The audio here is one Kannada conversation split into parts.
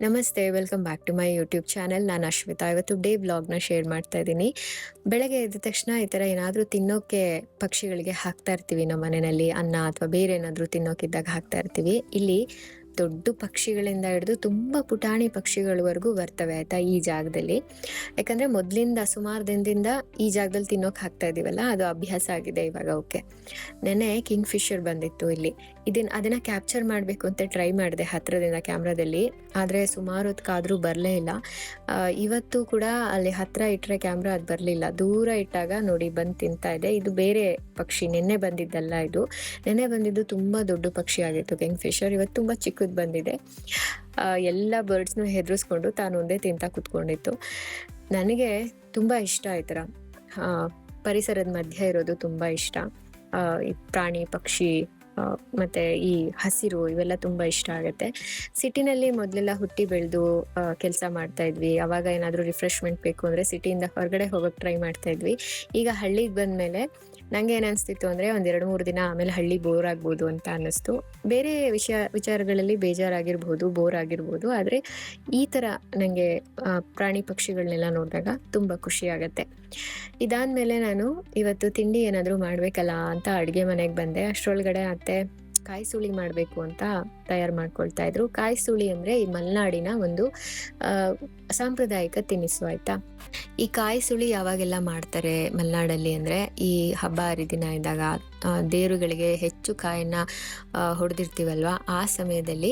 ನಮಸ್ತೆ, welcome back to my YouTube channel. ನಾನು ಅಶ್ವಿತಾ. ಇವತ್ತು ಡೇ ವ್ಲಾಗ್ನ ಶೇರ್ ಮಾಡ್ತಾ ಇದ್ದೀನಿ. ಬೆಳಗ್ಗೆ ಎದ್ದ ತಕ್ಷಣ ಈ ಥರ ಏನಾದರೂ ತಿನ್ನೋಕ್ಕೆ ಪಕ್ಷಿಗಳಿಗೆ ಹಾಕ್ತಾ ಇರ್ತೀವಿ ನಮ್ಮ ಮನೆಯಲ್ಲಿ. ಅನ್ನ ಅಥವಾ ಬೇರೆ ಏನಾದರೂ ತಿನ್ನೋಕ್ಕಿದ್ದಾಗ ಹಾಕ್ತಾ ಇರ್ತೀವಿ. ಇಲ್ಲಿ ದೊಡ್ಡ ಪಕ್ಷಿಗಳಿಂದ ಹಿಡಿದು ತುಂಬ ಪುಟಾಣಿ ಪಕ್ಷಿಗಳವರೆಗೂ ಬರ್ತವೆ ಆಯಿತಾ ಈ ಜಾಗದಲ್ಲಿ. ಯಾಕಂದರೆ ಮೊದಲಿಂದ ಸುಮಾರು ದಿನದಿಂದ ಈ ಜಾಗದಲ್ಲಿ ತಿನ್ನೋಕೆ ಹಾಕ್ತಾ ಇದ್ದೀವಲ್ಲ, ಅದು ಅಭ್ಯಾಸ ಆಗಿದೆ ಇವಾಗ. ಓಕೆ, ನೆನ್ನೆ ಕಿಂಗ್ ಫಿಶರ್ ಬಂದಿತ್ತು ಇಲ್ಲಿ. ಅದನ್ನು ಕ್ಯಾಪ್ಚರ್ ಮಾಡಬೇಕು ಅಂತ ಟ್ರೈ ಮಾಡಿದೆ ಹತ್ತಿರದಿಂದ ಕ್ಯಾಮ್ರಾದಲ್ಲಿ, ಆದರೆ ಸುಮಾರು ಹೊತ್ತಾದರೂ ಬರಲೇ ಇಲ್ಲ. ಇವತ್ತು ಕೂಡ ಅಲ್ಲಿ ಹತ್ತಿರ ಇಟ್ಟರೆ ಕ್ಯಾಮ್ರಾ ಅದು ಬರಲಿಲ್ಲ. ದೂರ ಇಟ್ಟಾಗ ನೋಡಿ ಬಂದು ತಿಂತಾ ಇದೆ. ಇದು ಬೇರೆ ಪಕ್ಷಿ, ನಿನ್ನೆ ಬಂದಿದ್ದಲ್ಲ ಇದು. ನೆನ್ನೆ ಬಂದಿದ್ದು ತುಂಬ ದೊಡ್ಡ ಪಕ್ಷಿ ಆಗಿತ್ತು ಕಿಂಗ್ ಫಿಶರ್. ಇವತ್ತು ತುಂಬ ಚಿಕ್ಕದು ಬಂದಿದೆ. ಎಲ್ಲ ಬರ್ಡ್ಸ್ನು ಹೆದರಿಸ್ಕೊಂಡು ತಾನು ಒಂದೇ ತಿಂತಾ ಕೂತ್ಕೊಂಡಿತ್ತು. ನನಗೆ ತುಂಬ ಇಷ್ಟ ಈ ಥರ ಪರಿಸರದ ಮಧ್ಯೆ ಇರೋದು ತುಂಬ ಇಷ್ಟ. ಈ ಪ್ರಾಣಿ ಪಕ್ಷಿ ಮತ್ತು ಈ ಹಸಿರು ಇವೆಲ್ಲ ತುಂಬ ಇಷ್ಟ ಆಗುತ್ತೆ. ಸಿಟಿನಲ್ಲಿ ಮೊದಲೆಲ್ಲ ಹುಟ್ಟಿ ಬೆಳೆದು ಕೆಲಸ ಮಾಡ್ತಾ ಇದ್ವಿ. ಆವಾಗ ಏನಾದರೂ ರಿಫ್ರೆಶ್ಮೆಂಟ್ ಬೇಕು ಅಂದರೆ ಸಿಟಿಯಿಂದ ಹೊರಗಡೆ ಹೋಗೋಕ್ಕೆ ಟ್ರೈ ಮಾಡ್ತಾ ಇದ್ವಿ. ಈಗ ಹಳ್ಳಿಗೆ ಬಂದಮೇಲೆ ನನಗೆ ಏನು ಅನಿಸ್ತಿತ್ತು ಅಂದರೆ ಒಂದು 2-3 ದಿನ ಆಮೇಲೆ ಹಳ್ಳಿ ಬೋರ್ ಆಗ್ಬೋದು ಅಂತ ಅನ್ನಿಸ್ತು. ಬೇರೆ ವಿಚಾರಗಳಲ್ಲಿ ಬೇಜಾರಾಗಿರ್ಬೋದು, ಬೋರ್ ಆಗಿರ್ಬೋದು, ಆದರೆ ಈ ಥರ ನನಗೆ ಪ್ರಾಣಿ ಪಕ್ಷಿಗಳನ್ನೆಲ್ಲ ನೋಡಿದಾಗ ತುಂಬ ಖುಷಿ ಆಗುತ್ತೆ. ಇದಾದಮೇಲೆ ನಾನು ಇವತ್ತು ತಿಂಡಿ ಏನಾದರೂ ಮಾಡಬೇಕಲ್ಲ ಅಂತ ಅಡುಗೆ ಮನೆಗೆ ಬಂದೆ. ಅಷ್ಟರೊಳಗಡೆ ಅತ್ತೆ ಕಾಯಿ ಸುಳಿ ಮಾಡಬೇಕು ಅಂತ ತಯಾರು ಮಾಡ್ಕೊಳ್ತಾ ಇದ್ರು. ಕಾಯಿ ಸುಳಿ ಅಂದರೆ ಈ ಮಲೆನಾಡಿನ ಒಂದು ಸಾಂಪ್ರದಾಯಿಕ ತಿನಿಸು ಆಯಿತಾ. ಈ ಕಾಯಿ ಸುಳಿ ಯಾವಾಗೆಲ್ಲ ಮಾಡ್ತಾರೆ ಮಲೆನಾಡಲ್ಲಿ ಅಂದರೆ, ಈ ಹಬ್ಬ ಹರಿದಿನ ಇದ್ದಾಗ ದೇವರುಗಳಿಗೆ ಹೆಚ್ಚು ಕಾಯನ್ನು ಹೊಡೆದಿರ್ತೀವಲ್ವ, ಆ ಸಮಯದಲ್ಲಿ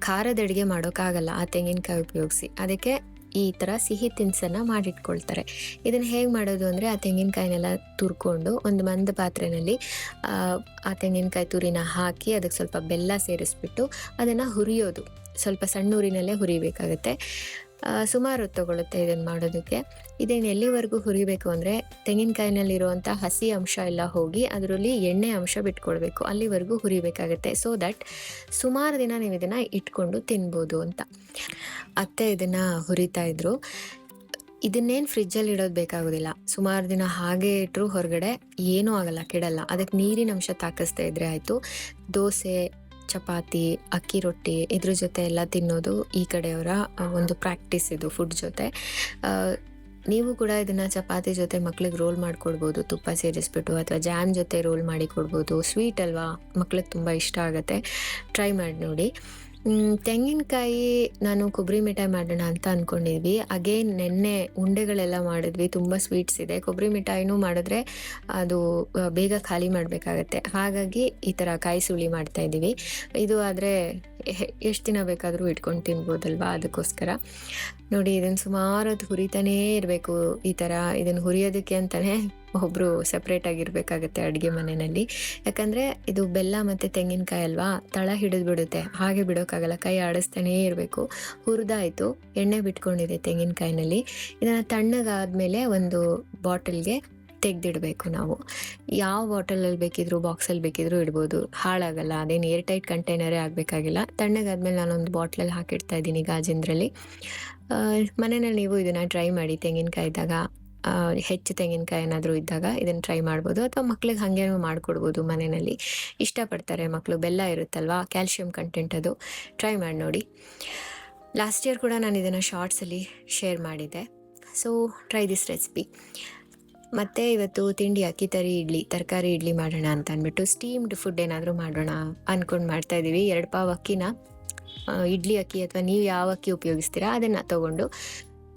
ಖಾರದ ಅಡುಗೆ ಮಾಡೋಕ್ಕಾಗಲ್ಲ ಆ ತೆಂಗಿನಕಾಯಿ ಉಪಯೋಗಿಸಿ. ಅದಕ್ಕೆ ಈ ಥರ ಸಿಹಿ ತಿನಿಸನ್ನು ಮಾಡಿಟ್ಕೊಳ್ತಾರೆ. ಇದನ್ನು ಹೇಗೆ ಮಾಡೋದು ಅಂದರೆ, ಆ ತೆಂಗಿನಕಾಯಿನೆಲ್ಲ ತುರ್ಕೊಂಡು ಒಂದು ಮಂದ ಪಾತ್ರೆಯಲ್ಲಿ ಆ ತೆಂಗಿನಕಾಯಿ ತುರಿನ ಹಾಕಿ ಅದಕ್ಕೆ ಸ್ವಲ್ಪ ಬೆಲ್ಲ ಸೇರಿಸ್ಬಿಟ್ಟು ಅದನ್ನು ಹುರಿಯೋದು. ಸ್ವಲ್ಪ ಸಣ್ಣ ಊರಿನಲ್ಲೇ ಹುರಿಬೇಕಾಗತ್ತೆ. ಸುಮಾರು ಹೊತ್ತು ತಗೊಳುತ್ತೆ ಇದನ್ನು ಮಾಡೋದಕ್ಕೆ. ಇದನ್ನು ಎಲ್ಲಿವರೆಗೂ ಹುರಿಬೇಕು ಅಂದರೆ, ತೆಂಗಿನಕಾಯಿನಲ್ಲಿರುವಂಥ ಹಸಿ ಅಂಶ ಎಲ್ಲ ಹೋಗಿ ಅದರಲ್ಲಿ ಎಣ್ಣೆ ಅಂಶ ಬಿಟ್ಕೊಳ್ಬೇಕು, ಅಲ್ಲಿವರೆಗೂ ಹುರಿಬೇಕಾಗತ್ತೆ. ಸೊ ದಟ್ ಸುಮಾರು ದಿನ ನೀವು ಇದನ್ನು ಇಟ್ಕೊಂಡು ತಿನ್ಬೋದು ಅಂತ. ಅತ್ತೆ ಇದನ್ನು ಹುರಿತಾ ಇದ್ರು. ಇದನ್ನೇನು ಫ್ರಿಜ್ಜಲ್ಲಿ ಇಡೋದು ಬೇಕಾಗೋದಿಲ್ಲ. ಸುಮಾರು ದಿನ ಹಾಗೆ ಇಟ್ಟರು ಹೊರಗಡೆ ಏನೂ ಆಗಲ್ಲ, ಕೆಡಲ್ಲ. ಅದಕ್ಕೆ ನೀರಿನ ಅಂಶ ತಾಕಿಸ್ತಾ ಇದ್ರೆ ಆಯಿತು. ದೋಸೆ, ಚಪಾತಿ, ಅಕ್ಕಿ ರೊಟ್ಟಿ ಇದ್ರ ಜೊತೆ ಎಲ್ಲ ತಿನ್ನೋದು ಈ ಕಡೆಯವರ ಒಂದು ಪ್ರಾಕ್ಟೀಸ್ ಇದು ಫುಡ್ ಜೊತೆ. ನೀವು ಕೂಡ ಇದನ್ನು ಚಪಾತಿ ಜೊತೆ ಮಕ್ಳಿಗೆ ರೋಲ್ ಮಾಡಿಕೊಡ್ಬೋದು, ತುಪ್ಪ ಸೇರಿಸ್ಬಿಟ್ಟು, ಅಥವಾ ಜಾಮ್ ಜೊತೆ ರೋಲ್ ಮಾಡಿ ಕೊಡ್ಬೋದು. ಸ್ವೀಟ್ ಅಲ್ವಾ, ಮಕ್ಳಿಗೆ ತುಂಬ ಇಷ್ಟ ಆಗುತ್ತೆ. ಟ್ರೈ ಮಾಡಿ ನೋಡಿ. ತೆಂಗಿನಕಾಯಿ ನಾನು ಕೊಬ್ಬರಿ ಮಿಠಾಯಿ ಮಾಡೋಣ ಅಂತ ಅಂದ್ಕೊಂಡಿದ್ವಿ. ಅಗೇನ್ ನೆನ್ನೆ ಉಂಡೆಗಳೆಲ್ಲ ಮಾಡಿದ್ವಿ, ತುಂಬ ಸ್ವೀಟ್ಸ್ ಇದೆ. ಕೊಬ್ಬರಿ ಮಿಠಾಯಿನೂ ಮಾಡಿದ್ರೆ ಅದು ಬೇಗ ಖಾಲಿ ಮಾಡಬೇಕಾಗತ್ತೆ. ಹಾಗಾಗಿ ಈ ಥರ ಕಾಯಿ ಸುಳಿ ಮಾಡ್ತಾಯಿದ್ದೀವಿ. ಇದು ಆದರೆ ಎಷ್ಟು ದಿನ ಬೇಕಾದರೂ ಇಟ್ಕೊಂಡು ತಿನ್ಬೋದಲ್ವಾ, ಅದಕ್ಕೋಸ್ಕರ. ನೋಡಿ, ಇದನ್ನು ಸುಮಾರು ಹೊತ್ತು ಹುರಿತಾನೇ ಇರಬೇಕು. ಈ ಥರ ಇದನ್ನು ಹುರಿಯೋದಕ್ಕೆ ಅಂತಲೇ ಒಬ್ಬರು ಸಪ್ರೇಟಾಗಿರಬೇಕಾಗತ್ತೆ ಅಡುಗೆ ಮನೆಯಲ್ಲಿ. ಯಾಕಂದರೆ ಇದು ಬೆಲ್ಲ ಮತ್ತು ತೆಂಗಿನಕಾಯಿ ಅಲ್ವಾ, ತಳ ಹಿಡಿದು ಬಿಡುತ್ತೆ. ಹಾಗೆ ಬಿಡೋಕ್ಕಾಗಲ್ಲ, ಕೈ ಆಡಿಸ್ತಾನೇ ಇರಬೇಕು. ಹುರಿದಾಯಿತು, ಎಣ್ಣೆ ಬಿಟ್ಕೊಂಡಿದೆ ತೆಂಗಿನಕಾಯಿನಲ್ಲಿ. ಇದನ್ನು ತಣ್ಣಗಾದಮೇಲೆ ಒಂದು ಬಾಟಲ್ಗೆ ತೆಗೆದಿಡಬೇಕು ನಾವು. ಯಾವ ಬಾಟಲಲ್ಲಿ ಬೇಕಿದ್ರು, ಬಾಕ್ಸಲ್ಲಿ ಬೇಕಿದ್ರು ಇಡ್ಬೋದು, ಹಾಳಾಗಲ್ಲ. ಅದೇನು ಏರ್ ಟೈಟ್ ಕಂಟೈನರೇ ಆಗಬೇಕಾಗಿಲ್ಲ. ತಣ್ಣಗಾದ್ಮೇಲೆ ನಾನೊಂದು ಬಾಟ್ಲಲ್ಲಿ ಹಾಕಿಡ್ತಾ ಇದ್ದೀನಿ, ಗಾಜಿಂದ್ರಲ್ಲಿ. ಮನೆಯಲ್ಲಿ ನೀವು ಇದನ್ನು ಟ್ರೈ ಮಾಡಿ. ತೆಂಗಿನಕಾಯಿ ಇದ್ದಾಗ, ಹೆಚ್ಚು ತೆಂಗಿನಕಾಯಿ ಏನಾದರೂ ಇದ್ದಾಗ ಇದನ್ನು ಟ್ರೈ ಮಾಡ್ಬೋದು. ಅಥವಾ ಮಕ್ಳಿಗೆ ಹಾಗೇನೂ ಮಾಡಿಕೊಡ್ಬೋದು. ಮನೆಯಲ್ಲಿ ಇಷ್ಟಪಡ್ತಾರೆ ಮಕ್ಕಳು. ಬೆಲ್ಲ ಇರುತ್ತಲ್ವ, ಕ್ಯಾಲ್ಶಿಯಂ ಕಂಟೆಂಟ್, ಅದು ಟ್ರೈ ಮಾಡಿ ನೋಡಿ. ಲಾಸ್ಟ್ ಇಯರ್ ಕೂಡ ನಾನು ಇದನ್ನು ಶಾರ್ಟ್ಸಲ್ಲಿ ಶೇರ್ ಮಾಡಿದ್ದೆ. So try this recipe. ಮತ್ತು ಇವತ್ತು ತಿಂಡಿ ತರಕಾರಿ ಇಡ್ಲಿ ಮಾಡೋಣ ಅಂತ ಅಂದ್ಬಿಟ್ಟು ಸ್ಟೀಮ್ಡ್ ಫುಡ್ ಏನಾದರೂ ಮಾಡೋಣ ಅಂದ್ಕೊಂಡು ಮಾಡ್ತಾಯಿದ್ದೀವಿ. 2 ಪಾವ್ ಅಕ್ಕಿನ, ಇಡ್ಲಿ ಅಕ್ಕಿ ಅಥವಾ ನೀವು ಯಾವ ಅಕ್ಕಿ ಉಪಯೋಗಿಸ್ತೀರಾ ಅದನ್ನು ತೊಗೊಂಡು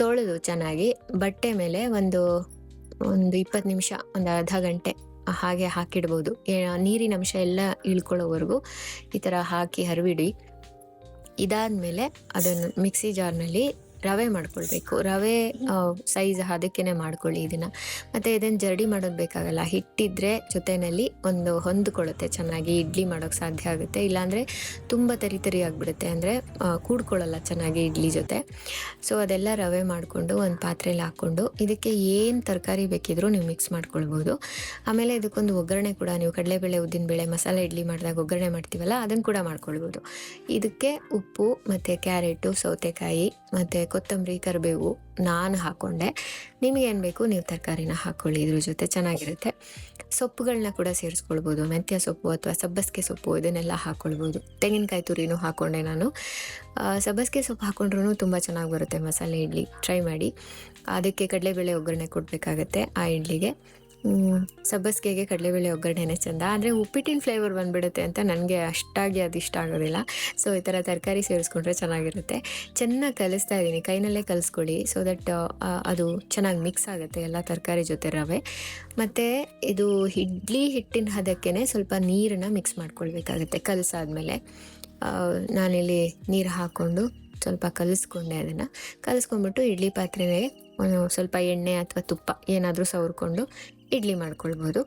ತೊಳೆದು ಚೆನ್ನಾಗಿ ಬಟ್ಟೆ ಮೇಲೆ ಒಂದು 20 ನಿಮಿಷ, ಒಂದು ಅರ್ಧ ಗಂಟೆ ಹಾಗೆ ಹಾಕಿಡ್ಬೋದು. ನೀರಿನ ಅಂಶ ಎಲ್ಲ ಇಳ್ಕೊಳ್ಳೋವರೆಗೂ ಈ ಥರ ಹಾಕಿ ಹರಿಬಿಡಿ. ಇದಾದಮೇಲೆ ಅದನ್ನು ಮಿಕ್ಸಿ ಜಾರ್ನಲ್ಲಿ ರವೆ ಮಾಡ್ಕೊಳ್ಬೇಕು. ರವೆ ಸೈಜ್ ಅದಕ್ಕೇ ಮಾಡ್ಕೊಳ್ಳಿ ಇದನ್ನು. ಮತ್ತು ಇದನ್ನು ಜರಡಿ ಮಾಡೋದು ಬೇಕಾಗಲ್ಲ. ಹಿಟ್ಟಿದ್ರೆ ಜೊತೆಯಲ್ಲಿ ಒಂದು ಹೊಂದ್ಕೊಳ್ಳುತ್ತೆ ಚೆನ್ನಾಗಿ, ಇಡ್ಲಿ ಮಾಡೋಕ್ಕೆ ಸಾಧ್ಯ ಆಗುತ್ತೆ. ಇಲ್ಲಾಂದರೆ ತುಂಬ ತರಿ ಆಗಿಬಿಡುತ್ತೆ, ಅಂದರೆ ಕೂಡ್ಕೊಳ್ಳಲ್ಲ ಚೆನ್ನಾಗಿ ಇಡ್ಲಿ ಜೊತೆ. ಸೊ ಅದೆಲ್ಲ ರವೆ ಮಾಡಿಕೊಂಡು ಒಂದು ಪಾತ್ರೆಯಲ್ಲಿ ಹಾಕ್ಕೊಂಡು ಇದಕ್ಕೆ ಏನು ತರಕಾರಿ ಬೇಕಿದ್ರೂ ನೀವು ಮಿಕ್ಸ್ ಮಾಡ್ಕೊಳ್ಬೋದು. ಆಮೇಲೆ ಇದಕ್ಕೊಂದು ಒಗ್ಗರಣೆ ಕೂಡ, ನೀವು ಕಡಲೆಬೇಳೆ, ಉದ್ದಿನಬೇಳೆ ಮಸಾಲೆ ಇಡ್ಲಿ ಮಾಡಿದಾಗ ಒಗ್ಗರಣೆ ಮಾಡ್ತೀವಲ್ಲ, ಅದನ್ನು ಕೂಡ ಮಾಡ್ಕೊಳ್ಬೋದು. ಇದಕ್ಕೆ ಉಪ್ಪು ಮತ್ತು ಕ್ಯಾರೆಟು, ಸೌತೆಕಾಯಿ ಮತ್ತು ಕೊತ್ತಂಬರಿ, ಕರಿಬೇವು ನಾನು ಹಾಕ್ಕೊಂಡೆ. ನಿಮಗೇನು ಬೇಕು ನೀವು ತರಕಾರಿನ ಹಾಕ್ಕೊಳ್ಳಿ, ಇದ್ರ ಜೊತೆ ಚೆನ್ನಾಗಿರುತ್ತೆ. ಸೊಪ್ಪುಗಳನ್ನ ಕೂಡ ಸೇರಿಸ್ಕೊಳ್ಬೋದು, ಮೆಂತ್ಯ ಸೊಪ್ಪು ಅಥವಾ ಸಬ್ಬಸಿಗೆ ಸೊಪ್ಪು ಇದನ್ನೆಲ್ಲ ಹಾಕ್ಕೊಳ್ಬೋದು. ತೆಂಗಿನಕಾಯಿ ತುರಿನೂ ಹಾಕ್ಕೊಂಡೆ ನಾನು. ಸಬ್ಬಸಿಗೆ ಸೊಪ್ಪು ಹಾಕ್ಕೊಂಡ್ರೂ ತುಂಬ ಚೆನ್ನಾಗಿ ಬರುತ್ತೆ ಮಸಾಲೆ ಇಡ್ಲಿ, ಟ್ರೈ ಮಾಡಿ. ಅದಕ್ಕೆ ಕಡಲೆಬೇಳೆ ಒಗ್ಗರಣೆ ಕೊಡಬೇಕಾಗತ್ತೆ ಆ ಇಡ್ಲಿಗೆ. ಸಬ್ಬಸಿಗೆಗೆ ಕಡಲೆಬೇಳೆ ಒಗ್ಗರಣೆನೇ ಚೆಂದ, ಆದರೆ ಉಪ್ಪಿಟ್ಟಿನ ಫ್ಲೇವರ್ ಬಂದುಬಿಡುತ್ತೆ ಅಂತ ನನಗೆ ಅಷ್ಟಾಗಿ ಅದು ಇಷ್ಟ ಆಗೋದಿಲ್ಲ. ಸೊ ಈ ಥರ ತರಕಾರಿ ಸೇರಿಸ್ಕೊಂಡ್ರೆ ಚೆನ್ನಾಗಿರುತ್ತೆ. ಚೆನ್ನಾಗಿ ಕಲಿಸ್ತಾ ಇದ್ದೀನಿ, ಕೈನಲ್ಲೇ ಕಲಿಸ್ಕೊಳ್ಳಿ, ಸೊ ದಟ್ ಅದು ಚೆನ್ನಾಗಿ ಮಿಕ್ಸ್ ಆಗುತ್ತೆ ಎಲ್ಲ ತರಕಾರಿ ಜೊತೆ ರವೆ. ಮತ್ತು ಇದು ಇಡ್ಲಿ ಹಿಟ್ಟಿನ ಹದಕ್ಕೇ ಸ್ವಲ್ಪ ನೀರನ್ನು ಮಿಕ್ಸ್ ಮಾಡ್ಕೊಳ್ಬೇಕಾಗತ್ತೆ ಕಲಸಾದ್ಮೇಲೆ. ನಾನಿಲ್ಲಿ ನೀರು ಹಾಕ್ಕೊಂಡು ಸ್ವಲ್ಪ ಕಲಿಸ್ಕೊಂಡೆ. ಅದನ್ನು ಕಲಿಸ್ಕೊಂಡ್ಬಿಟ್ಟು ಇಡ್ಲಿ ಪಾತ್ರೆಗೆ ಸ್ವಲ್ಪ ಎಣ್ಣೆ ಅಥವಾ ತುಪ್ಪ ಏನಾದರೂ ಸವರ್ಕೊಂಡು ಇಡ್ಲಿ ಮಾಡ್ಕೊಳ್ಬೋದು.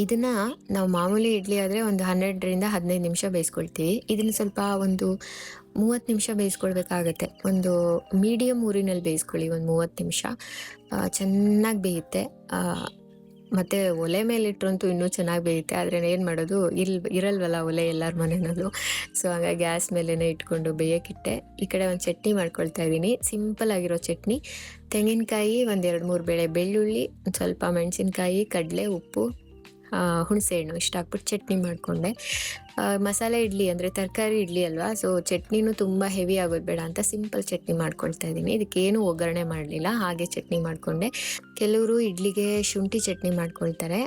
ಇದನ್ನು ನಾವು ಮಾಮೂಲಿ ಇಡ್ಲಿ ಆದರೆ ಒಂದು 12ರಿಂದ 15 ನಿಮಿಷ ಬೇಯಿಸ್ಕೊಳ್ತೀವಿ. ಇದನ್ನು ಸ್ವಲ್ಪ ಒಂದು 30 ನಿಮಿಷ ಬೇಯಿಸ್ಕೊಳ್ಬೇಕಾಗತ್ತೆ. ಒಂದು ಮೀಡಿಯಮ್ ಊರಿನಲ್ಲಿ ಬೇಯಿಸ್ಕೊಳ್ಳಿ ಒಂದು 30 ನಿಮಿಷ, ಚೆನ್ನಾಗಿ ಬೇಯುತ್ತೆ. ಮತ್ತು ಒಲೆ ಮೇಲೆ ಇಟ್ಟರಂತೂ ಇನ್ನೂ ಚೆನ್ನಾಗಿ ಬೇಯುತ್ತೆ. ಆದರೆ ಏನು ಮಾಡೋದು, ಇರಲ್ವಲ್ಲ ಒಲೆ ಎಲ್ಲರ ಮನೆಯಲ್ಲೂ. ಸೊ ಹಾಗಾಗಿ ಗ್ಯಾಸ್ ಮೇಲೇ ಇಟ್ಕೊಂಡು ಬೇಯೋಕ್ಕಿಟ್ಟೆ. ಈ ಕಡೆ ಒಂದು ಚಟ್ನಿ ಮಾಡ್ಕೊಳ್ತಾ ಇದ್ದೀನಿ, ಸಿಂಪಲ್ ಆಗಿರೋ ಚಟ್ನಿ. ತೆಂಗಿನಕಾಯಿ, ಒಂದು 2-3 ಬೇಳೆ ಬೆಳ್ಳುಳ್ಳಿ, ಒಂದು ಸ್ವಲ್ಪ ಮೆಣಸಿನ್ಕಾಯಿ, ಕಡಲೆ, ಉಪ್ಪು, ಹುಣಸೆ ಹಣ್ಣು ಇಷ್ಟು ಹಾಕ್ಬಿಟ್ಟು ಚಟ್ನಿ ಮಾಡಿಕೊಂಡೆ. ಮಸಾಲೆ ಇಡ್ಲಿ ಅಂದರೆ ತರಕಾರಿ ಇಡ್ಲಿ ಅಲ್ವಾ, ಸೊ ಚಟ್ನಿನೂ ತುಂಬ ಹೆವಿ ಆಗೋದು ಬೇಡ ಅಂತ ಸಿಂಪಲ್ ಚಟ್ನಿ ಮಾಡ್ಕೊಳ್ತಾ ಇದ್ದೀನಿ. ಇದಕ್ಕೇನು ಒಗ್ಗರಣೆ ಮಾಡಲಿಲ್ಲ, ಹಾಗೆ ಚಟ್ನಿ ಮಾಡಿಕೊಂಡೆ. ಕೆಲವರು ಇಡ್ಲಿಗೆ ಶುಂಠಿ ಚಟ್ನಿ ಮಾಡ್ಕೊಳ್ತಾರೆ,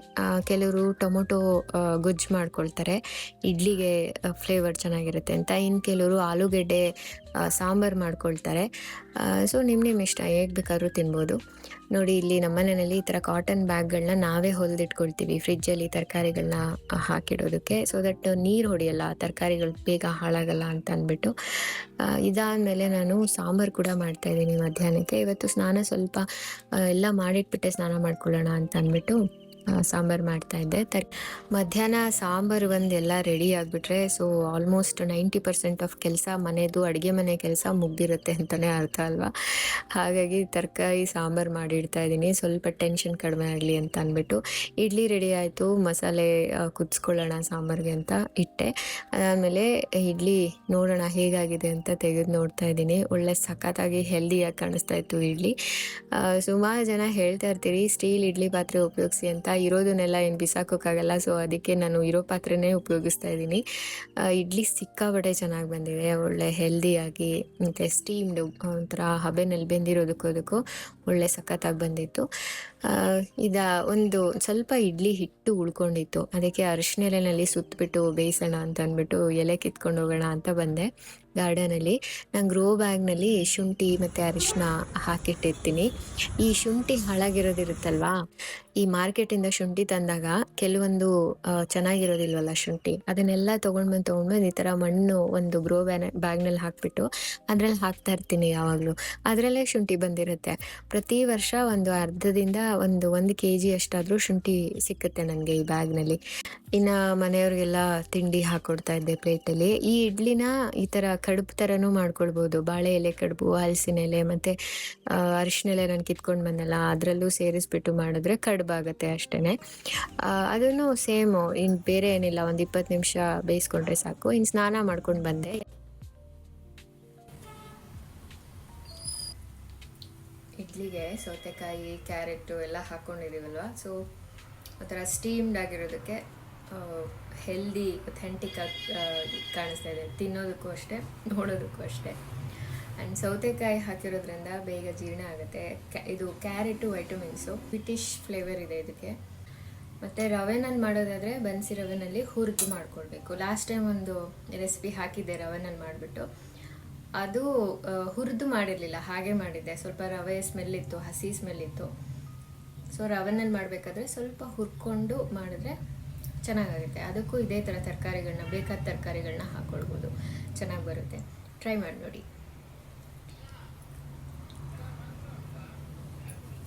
ಕೆಲವರು ಟೊಮೊಟೊ ಗೊಜ್ಜು ಮಾಡ್ಕೊಳ್ತಾರೆ, ಇಡ್ಲಿಗೆ ಫ್ಲೇವರ್ ಚೆನ್ನಾಗಿರುತ್ತೆ ಅಂತ. ಇನ್ನು ಕೆಲವರು ಆಲೂಗೆಡ್ಡೆ ಸಾಂಬಾರು ಮಾಡ್ಕೊಳ್ತಾರೆ. ಸೊ ನಿಮ್ಮ ಇಷ್ಟ, ಹೇಗೆ ಬೇಕಾದ್ರೂ ತಿನ್ಬೋದು. ನೋಡಿ, ಇಲ್ಲಿ ನಮ್ಮ ಮನೆಯಲ್ಲಿ ಈ ಥರ ಕಾಟನ್ ಬ್ಯಾಗ್ಗಳನ್ನ ನಾವೇ ಹೊಲಿದಿಟ್ಕೊಳ್ತೀವಿ ಫ್ರಿಜ್ಜಲ್ಲಿ ತರಕಾರಿಗಳನ್ನ ಹಾಕಿಡೋದಕ್ಕೆ, ಸೊ ದಟ್ ನೀರು ಹೊಡೆಯಲ್ಲ, ತರಕಾರಿಗಳು ಬೇಗ ಹಾಳಾಗಲ್ಲ ಅಂತ ಅಂದ್ಬಿಟ್ಟು. ಇದಾದಮೇಲೆ ನಾನು ಸಾಂಬಾರು ಕೂಡ ಮಾಡ್ತಾಯಿದ್ದೀನಿ ಮಧ್ಯಾಹ್ನಕ್ಕೆ. ಇವತ್ತು ಸ್ನಾನ ಸ್ವಲ್ಪ ಎಲ್ಲ ಮಾಡಿಟ್ಬಿಟ್ಟೆ ಸ್ನಾನ ಮಾಡ್ಕೊಳ್ಳೋಣ ಅಂತ ಅಂದ್ಬಿಟ್ಟು ಸಾಂಬಾರು ಮಾಡ್ತಾಯಿದ್ದೆ. ಮಧ್ಯಾಹ್ನ ಸಾಂಬಾರು ಎಲ್ಲ ರೆಡಿ ಆಗಿಬಿಟ್ರೆ ಸೊ ಆಲ್ಮೋಸ್ಟ್ 90% ಆಫ್ ಕೆಲಸ ಮನೆಯದು, ಅಡುಗೆ ಮನೆ ಕೆಲಸ ಮುಗ್ದಿರುತ್ತೆ ಅಂತಲೇ ಅರ್ಥ ಅಲ್ವಾ. ಹಾಗಾಗಿ ತರಕಾರಿ ಸಾಂಬಾರು ಮಾಡಿಡ್ತಾ ಇದ್ದೀನಿ, ಸ್ವಲ್ಪ ಟೆನ್ಷನ್ ಕಡಿಮೆ ಆಗಲಿ ಅಂತ ಅಂದ್ಬಿಟ್ಟು. ಇಡ್ಲಿ ರೆಡಿ ಆಯಿತು, ಮಸಾಲೆ ಕುದಿಸ್ಕೊಳ್ಳೋಣ ಸಾಂಬಾರಿಗೆ ಅಂತ ಇಟ್ಟೆ. ಅದಾದಮೇಲೆ ಇಡ್ಲಿ ನೋಡೋಣ ಹೇಗಾಗಿದೆ ಅಂತ ತೆಗೆದು ನೋಡ್ತಾ ಇದ್ದೀನಿ. ಒಳ್ಳೆ ಸಖತ್ತಾಗಿ ಹೆಲ್ದಿಯಾಗಿ ಕಾಣಿಸ್ತಾ ಇತ್ತು ಇಡ್ಲಿ. ಸುಮಾರು ಜನ ಹೇಳ್ತಾ ಇರ್ತೀರಿ ಸ್ಟೀಲ್ ಇಡ್ಲಿ ಪಾತ್ರೆ ಉಪಯೋಗಿಸಿ ಅಂತ. ಇರೋದನ್ನೆಲ್ಲ ಏನು ಬಿಸಾಕೋಕ್ಕಾಗಲ್ಲ, ಸೊ ಅದಕ್ಕೆ ನಾನು ಇರೋ ಪಾತ್ರೆನೇ ಉಪಯೋಗಿಸ್ತಾ ಇದ್ದೀನಿ. ಇಡ್ಲಿ ಸಿಕ್ಕಾಪಟ್ಟೆ ಚೆನ್ನಾಗಿ ಬಂದಿದೆ, ಒಳ್ಳೆ ಹೆಲ್ದಿಯಾಗಿ, ಮತ್ತು ಸ್ಟೀಮ್ಡು ಒಂಥರ ಹಬೆನಲ್ಲಿ ಬೆಂದಿರೋದಕ್ಕೂ ಒಳ್ಳೆ ಸಖತ್ತಾಗಿ ಬಂದಿತ್ತು. ಒಂದು ಸ್ವಲ್ಪ ಇಡ್ಲಿ ಹಿಟ್ಟು ಉಳ್ಕೊಂಡಿತ್ತು, ಅದಕ್ಕೆ ಅರಿಶಿನ ಎಲೆಯಲ್ಲಿ ಸುತ್ತಬಿಟ್ಟು ಬೇಯಿಸೋಣ ಅಂತ ಅಂದ್ಬಿಟ್ಟು ಎಲೆ ಕಿತ್ಕೊಂಡು ಹೋಗೋಣ ಅಂತ ಬಂದೆ ಗಾರ್ಡನಲ್ಲಿ. ನಾನು ಗ್ರೋ ಬ್ಯಾಗ್ನಲ್ಲಿ ಶುಂಠಿ ಮತ್ತು ಅರಿಶಿನ ಹಾಕಿಟ್ಟಿರ್ತೀನಿ. ಈ ಶುಂಠಿ ಹಾಳಾಗಿರೋದಿರುತ್ತಲ್ವಾ, ಈ ಮಾರ್ಕೆಟಿಂದ ಶುಂಠಿ ತಂದಾಗ ಕೆಲವೊಂದು ಚೆನ್ನಾಗಿರೋದಿಲ್ವಲ್ಲ ಶುಂಠಿ, ಅದನ್ನೆಲ್ಲ ತೊಗೊಂಡ್ಬಂದು ಈ ಥರ ಮಣ್ಣು ಒಂದು ಗ್ರೋ ಬ್ಯಾಗ್ನಲ್ಲಿ ಹಾಕಿಬಿಟ್ಟು ಅದರಲ್ಲಿ ಹಾಕ್ತಾ ಇರ್ತೀನಿ ಯಾವಾಗಲೂ. ಅದರಲ್ಲೇ ಶುಂಠಿ ಬಂದಿರುತ್ತೆ. ಪ್ರತಿ ವರ್ಷ ಒಂದು ಅರ್ಧದಿಂದ ಒಂದು kg ಅಷ್ಟಾದರೂ ಶುಂಠಿ ಸಿಕ್ಕುತ್ತೆ ನನಗೆ ಈ ಬ್ಯಾಗ್ನಲ್ಲಿ. ಇನ್ನು ಮನೆಯವ್ರಿಗೆಲ್ಲ ತಿಂಡಿ ಹಾಕ್ಕೊಡ್ತಾ ಇದ್ದೆ ಪ್ಲೇಟಲ್ಲಿ. ಈ ಇಡ್ಲಿನ ಈ ಥರ ಕಡುಬು ಥರನೂ ಮಾಡ್ಕೊಳ್ಬೋದು. ಬಾಳೆ ಎಲೆ ಕಡುಬು, ಹಲಸಿನ ಎಲೆ ಮತ್ತು ಅರಿಶಿನ ಎಲೆ ನಾನು ಕಿತ್ಕೊಂಡು ಬಂದಲ್ಲ ಅದರಲ್ಲೂ ಸೇರಿಸ್ಬಿಟ್ಟು ಮಾಡಿದ್ರೆ ಕಡುಬಾಗುತ್ತೆ ಅಷ್ಟೇ. ಅದನ್ನು ಸೇಮು, ಇನ್ನು ಬೇರೆ ಏನಿಲ್ಲ, ಒಂದು 20 ನಿಮಿಷ ಬೇಯಿಸ್ಕೊಂಡ್ರೆ ಸಾಕು. ಇನ್ನು ಸ್ನಾನ ಮಾಡ್ಕೊಂಡು ಬಂದೆ. ಇಡ್ಲಿಗೆ ಸೌತೆಕಾಯಿ, ಕ್ಯಾರೆಟು ಎಲ್ಲ ಹಾಕ್ಕೊಂಡಿದ್ದೀವಲ್ವ, ಸೊ ಒಂಥರ ಸ್ಟೀಮ್ಡ್ ಆಗಿರೋದಕ್ಕೆ ಹೆಲ್ದಿ, ಅಥೆಂಟಿಕ್ ಆಗಿ ಕಾಣಿಸ್ತಾ ಇದೆ. ತಿನ್ನೋದಕ್ಕೂ ಅಷ್ಟೇ, ನೋಡೋದಕ್ಕೂ ಅಷ್ಟೇ. ಆ್ಯಂಡ್ ಸೌತೆಕಾಯಿ ಹಾಕಿರೋದ್ರಿಂದ ಬೇಗ ಜೀರ್ಣ ಆಗುತ್ತೆ. ಇದು ಕ್ಯಾರೆಟು ವೈಟಮಿನ್ಸು, ಬ್ರಿಟಿಷ್ ಫ್ಲೇವರ್ ಇದೆ ಇದಕ್ಕೆ. ಮತ್ತು ರವೆನಲ್ಲಿ ಮಾಡೋದಾದರೆ ಬನ್ಸಿ ರವೆನಲ್ಲಿ ಹುರಿದು ಮಾಡ್ಕೊಳ್ಬೇಕು. ಲಾಸ್ಟ್ ಟೈಮ್ ಒಂದು ರೆಸಿಪಿ ಹಾಕಿದ್ದೆ ರವೆನಲ್ಲಿ ಮಾಡಿಬಿಟ್ಟು, ಅದು ಹುರಿದು ಮಾಡಿರಲಿಲ್ಲ, ಹಾಗೆ ಮಾಡಿದ್ದೆ. ಸ್ವಲ್ಪ ರವೆ ಸ್ಮೆಲ್ಲಿತ್ತು, ಹಸಿ ಸ್ಮೆಲ್ಲಿತ್ತು. ಸೊ ರವೆನಲ್ಲಿ ಮಾಡಬೇಕಾದ್ರೆ ಸ್ವಲ್ಪ ಹುರ್ಕೊಂಡು ಮಾಡಿದ್ರೆ ಚೆನ್ನಾಗಾಗುತ್ತೆ. ಅದಕ್ಕೂ ಇದೇ ಥರ ತರಕಾರಿಗಳನ್ನ, ಬೇಕಾದ ತರಕಾರಿಗಳನ್ನ ಹಾಕ್ಕೊಳ್ಬೋದು, ಚೆನ್ನಾಗಿ ಬರುತ್ತೆ. ಟ್ರೈ ಮಾಡಿ ನೋಡಿ.